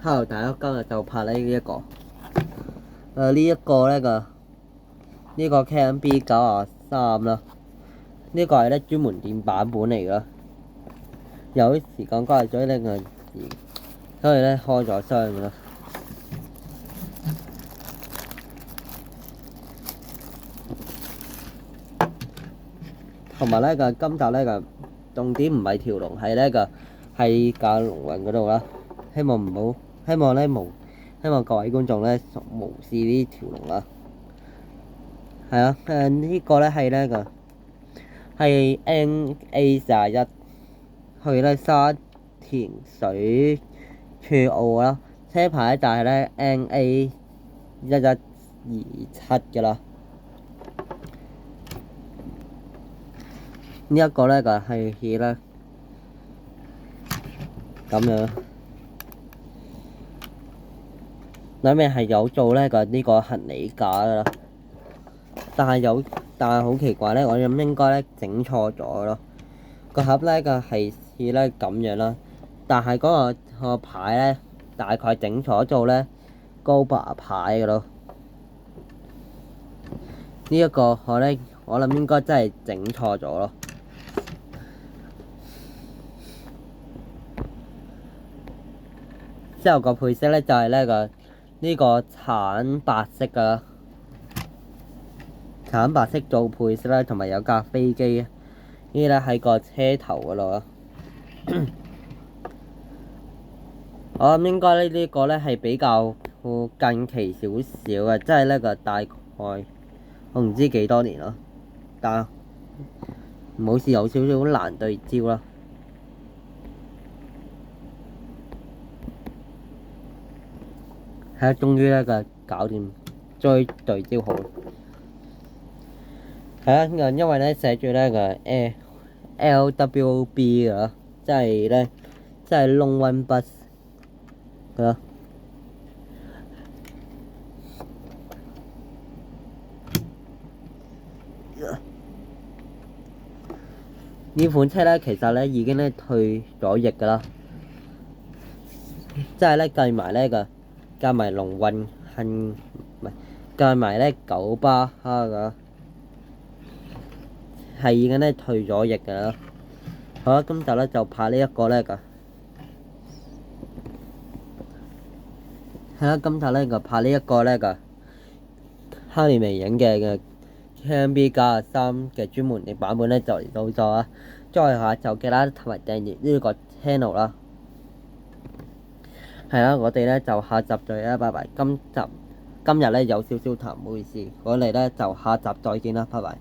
Hello，大家今日就拍呢一個，呢一個呢個呢個 KMB93啦，呢個係咧專門店版本嚟噶，有啲時間關係咗呢個所以咧開咗箱噶啦。同埋呢個今集呢個重點唔係條龍，係呢個係架龍運嗰度啦。希望唔好，希望咧希望各位觀眾咧無視呢條龍啦。係啊，呢個咧係呢個係 NA41去咧沙田水柱澳啦，車牌就係咧 NA1127噶啦。呢一個咧就係咧咁樣，裏面係有做呢個行李架噶啦，但係好奇怪咧，我諗應該咧整錯咗咯。個盒咧個係似咧咁樣啦，但係嗰個牌咧大概整錯做咧高拔牌嘅咯。呢一個我諗應該真係整錯咗咯。之後個配色咧就係呢個橙白色噶啦，橙白色做配色啦，同埋有架飛機，呢啲咧喺個車頭嗰度啦。我諗應該呢個咧係比較近期少少嘅，即係呢個大概我唔知幾多年咯，但冇事有少少難對焦啦。係啊，終於呢個搞掂，終於對焦好。係啊，因為咧寫住呢個LWB 嘅，即係Long Run Bus 嘅。呢款車咧其實咧已經咧退咗役噶啦，即係咧計埋龍運唔係計埋咧九巴哈噶，係已經咧退咗役噶啦。好啦，今集咧就拍呢一個咧噶，係啦，今集咧就拍呢一個咧噶哈利微影嘅 KMB93嘅專門嘅版本咧就嚟到咗啦。再下就記得同埋訂閱呢個 channel 啦。係啦，我哋咧就下集再啦，拜拜。今日咧有少少痰，唔好意思。我哋咧就下集再見啦，拜拜。